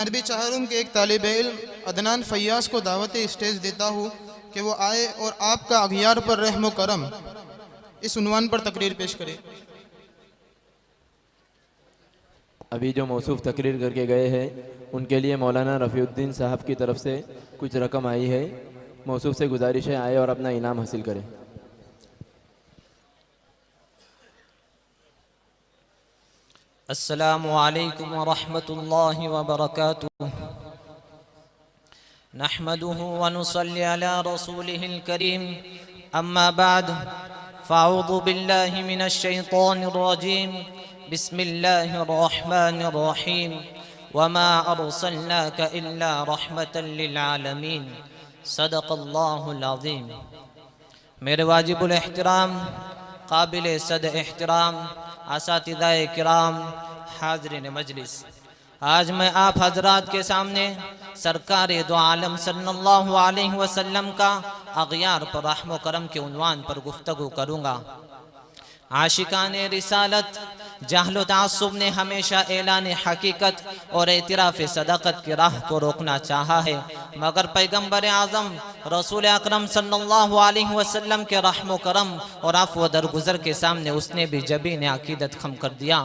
मैं भी चाह रहा हूँ कि एक तालिब इल्म अदनान फैयाज को दावत स्टेज देता हूँ कि वो आए और आपका अगियार पर रहम करम इस उन्वान पर तकरीर पेश करे। अभी जो मौसूफ तकरीर करके गए हैं उनके लिए मौलाना रफ़ीउद्दीन साहब की तरफ से कुछ रकम आई है। मौसूफ से गुजारिश है आए और अपना इनाम हासिल करें। अस्सलामु अलैकुम व रहमतुल्लाहि व बरकातुहू। नहमदुहु व नुसल्ली अला रसूलिहिल करीम। अम्मा बाद फ़अऊज़ु बिल्लाहि मिनश शैतानिर रजीम। बिस्मिल्लाहिर रहमानिर रहीम। वमा अर्सलनाका इल्ला रहमतल लिल आलमीन। सदक़ल्लाहुल अज़ीम। मेरे वाजिबुल एहतराम काबिल सद एहतराम असातिज़ाए किराम, हाज़रीन मजलिस, आज मैं आप हजरात के सामने सरकार दो आलम सल्लल्लाहु अलैहि वसल्लम का अगियार पर रहम करम के उन्वान पर गुफ्तगू करूँगा। आशिकाने रिसालत जहल तासुब ने हमेशा ऐलान हकीकत और एतराफ़ सदाकत की राह को रोकना चाहा है, मगर पैगम्बर आज़म रसूल अकरम सल्लल्लाहु अलैहि वसल्लम के रहम करम और अफ़्व दरगुज़र के सामने उसने भी जबीन अक़ीदत खम कर दिया।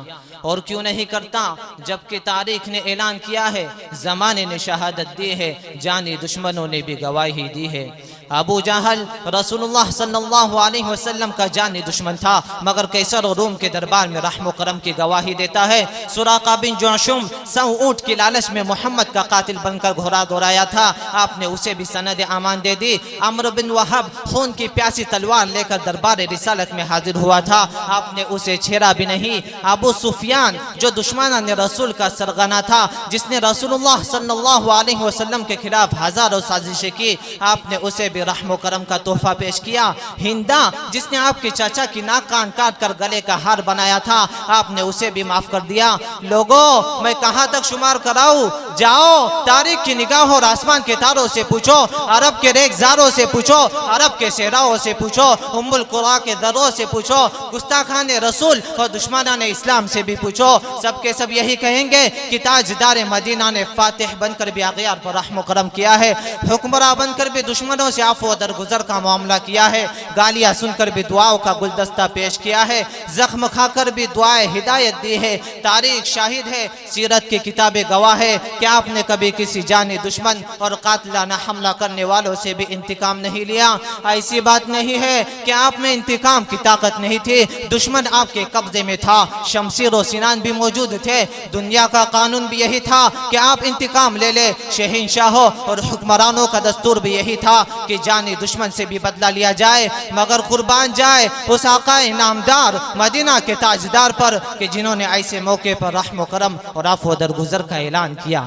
और क्यों नहीं करता, जबकि तारीख़ ने ऐलान किया है, ज़माने ने शहादत दी है, जानी दुश्मनों ने भी गवाही दी है। अबू जहल रसूलुल्लाह सल्लल्लाहु अलैहि वसल्लम का जानी दुश्मन था, मगर कैसर और रूम के दरबार में रहम करम की गवाही देता है। सुराका बिन जुअशुम 100 ऊँट की लालच में मोहम्मद का कातिल बनकर घोड़ा दौड़ाया था, आपने उसे भी सनद अमान दे दी। अम्र बिन वहब खून की प्यासी तलवार लेकर दरबार रिसालत में हाजिर हुआ था, आपने उसे छेड़ा भी नहीं। अबू सुफियान जो दुश्मन रसूल का सरगना था, जिसने रसूलुल्लाह सल्लल्लाहु अलैहि वसल्लम के खिलाफ हजारों साजिशें की, आपने उसे भी रहम करम का तोहफा पेश किया। हिंदा जिसने आपके चाचा की नाक कान काट कर गले का हार बनाया था, आपने उसे भी माफ कर दिया। लोगों, मैं कहां तक शुमार कराऊं? जाओ तारीख की निगाह और आसमान के तारों से पूछो, अरब के रेगजारों से पूछो, अरब के सेहराओं से पूछो, उम्मुल कुरा के दरों से पूछो, गुस्ताखान रसूल और दुश्मनान इस्लाम से भी पूछो। सबके सब यही कहेंगे कि ताजदार मदीना ने फातिह बनकर भी अगियार पर रहम करम किया है, हुक्मरां बनकर भी दुश्मनों से आफू दरगुजर का मामला किया है, गालियां सुनकर भी दुआओं का गुलदस्ता पेश किया है, जख्म खाकर भी दुआएं हिदायत दी है। तारीख शाहिद है, सीरत की किताबें गवाह है कि आपने कभी किसी जानी दुश्मन और कातिलाना हमला करने वालों से भी इंतकाम नहीं लिया। ऐसी बात नहीं है कि आप में इंतकाम की ताकत नहीं थी, दुश्मन आपके कब्जे में था, शमशीर और सिनान भी मौजूद थे। दुनिया का कानून भी यही था कि आप इंतकाम ले ले। शहंशाहों और हुक्मरानों का दस्तूर भी यही था कि जानी दुश्मन से भी बदला लिया जाए, मगर कुर्बान जाए उस आकाए नामदार मदीना के ताजदार पर कि जिन्होंने ऐसे मौके पर रहम करम और अफ़्व दरगुजर का ऐलान किया।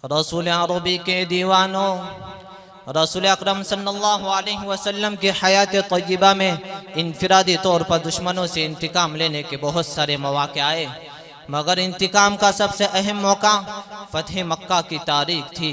रसूल अरबी के दीवानों, रसूल अकरम सल्लल्लाहु अलैहि वसल्लम की हयात तय्यबा में इनफिरादी तौर पर दुश्मनों से इंतकाम लेने के बहुत सारे मौके आए, मगर इंतकाम का सबसे अहम मौका फतह मक्का की तारीख थी।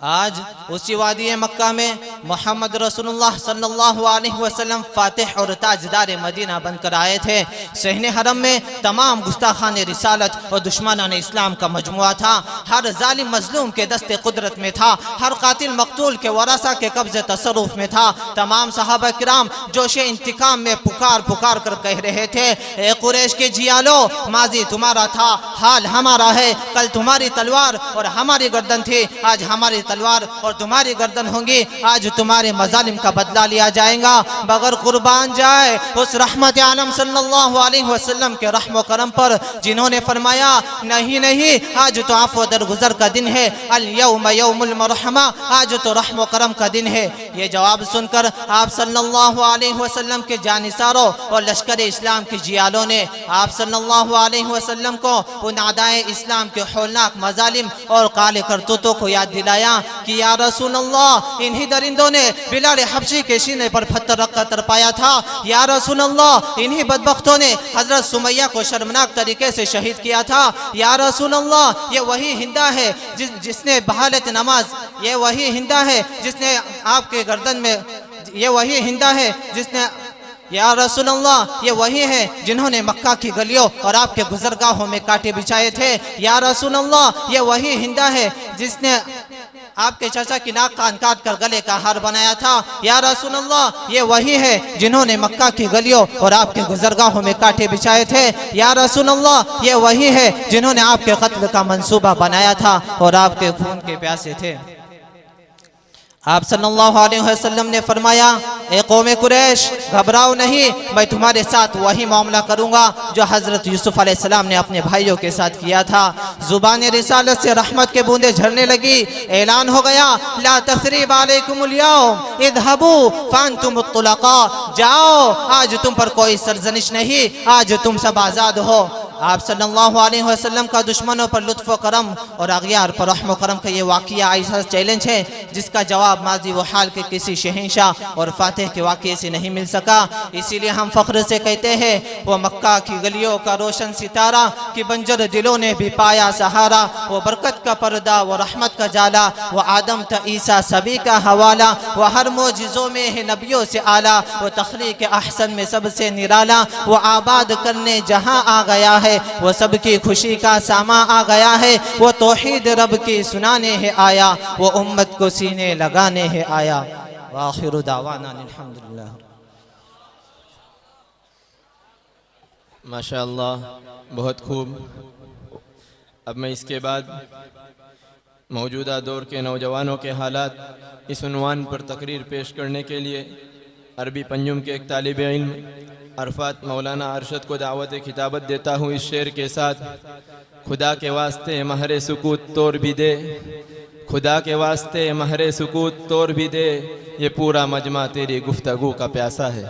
आज उसी वादी मक्का में मोहम्मद रसूलुल्लाह सल्लल्लाहु अलैहि वसल्लम फातिह और ताजदार मदीना बनकर आए थे। सहने हरम में तमाम गुस्ताखान रिसालत और दुश्मनान इस्लाम का मजमुआ था, हर जालिम मजलूम के दस्ते कुदरत में था, हर कातिल मकतूल के वरासा के कब्जे तसर्रुफ में था। तमाम सहाबा किराम जोशे इंतकाम में पुकार पुकार कर कह रहे थे, ए कुरैश के जियालो, माजी तुम्हारा था, हाल हमारा है। कल तुम्हारी तलवार और हमारी गर्दन थी, आज हमारी तलवार और तुम्हारी गर्दन होंगी। आज तुम्हारे मजालिम का बदला लिया जाएगा, मगर कुर्बान जाए उस रहमत आलम सल्लल्लाहु अलैहि वसल्लम के रहम करम पर, जिन्होंने फरमाया नहीं नहीं, आज तो आफ़्व दरगुजर का दिन है, अल यौम यौमुल मरहमा, आज तो रहम करम का दिन है। ये जवाब सुनकर आप सल्लल्लाहु अलैहि वसल्लम के जानिसारों और लश्कर इस्लाम के जियालों ने आप सल्लल्लाहु अलैहि वसल्लम को उन आदाए इस्लाम के होलनाक मजालिम और काले करतूतों को याद दिलाया कि या रसूल अल्लाह, इन्हीं दरिंदों ने बिलाल हबशी के सीने पर पत्थर रखकर तरपाया था। या रसूल अल्लाह, इन्हीं बदबख्तों ने हजरत सुमैया को शर्मनाक तरीके से शहीद किया था। या रसूल अल्लाह, ये वही हिंदा है जिसने बहालत नमाज, ये वही हिंदा है जिसने आपके गर्दन में, ये वही हिंदा है जिसने या रसूलल्लाह ये वही है जिन्होंने मक्का की गलियों और आपके गुजरगाहों में कांटे बिछाए थे। या रसूलल्लाह ये वही हिंदा है जिसने आपके चाचा की नाक कान काट कर गले का हार बनाया था। या रसूलल्लाह ये वही है जिन्होंने मक्का की गलियों और आपके गुजरगाहों में कांटे बिछाए थे। या रसूलल्लाह ये वही है जिन्होंने आपके कत्ल का मंसूबा बनाया था और आपके खून के प्यासे थे। आप सल्लल्लाहु अलैहि वसल्लम ने फरमाया, ए कौमे कुरैश घबराओ नहीं, मैं तुम्हारे साथ वही मामला करूंगा जो हजरत यूसुफ अलैहिस्सलाम ने अपने भाइयों के साथ किया था। जुबान रिसालत से रहमत के बूंदे झरने लगी, ऐलान हो गया, ला तसरीब अलैकुमुल यौम इज़हबू फांतुम तुलका, जाओ आज तुम पर कोई सरजनिश नहीं, आज तुम सब आज़ाद हो। आप सल्लल्लाहु अलैहि वसल्लम का दुश्मनों पर लुत्फ़ व करम और अग़ियार पर रहम व करम का ये वाक़या ऐसा चैलेंज है जिसका जवाब माजी व हाल के किसी शहंशाह और फातिह के वाक़े से नहीं मिल सका। इसीलिए हम फ़ख्र से कहते हैं, वो मक्का की गलियों का रोशन सितारा कि बंजर दिलों ने भी पाया सहारा, वो बरकत का पर्दा, वो रहमत का जाला, वो आदम था ईसा सभी का हवाला, वो हर मोजिज़ों में है नबियों से आला, वो तख़लीक़ अहसन में सबसे निराला, वो आबाद करने जहाँ आ गया है, वो सबकी खुशी का सामा आ गया है, वो तौहीद रब की सुनाने है आया, वो उम्मत को सीने लगाने है आया। वाखिरु दावाना अल्हम्दुलिल्लाह। माशाअल्लाह, बहुत खूब। अब मैं इसके बाद मौजूदा दौर के नौजवानों के हालात इस उन्वान पर तकरीर पेश करने के लिए अरबी पंजुम के एक तालिब इल्म अरफात मौलाना अरशद को दावत खिताबत देता हूँ इस शेर के साथ। खुदा के वास्ते महरे सुकूत तोड़ भी दे, खुदा के वास्ते महरे सुकूत तोड़ भी दे, ये पूरा मजमा तेरी गुफ्तगू का प्यासा है।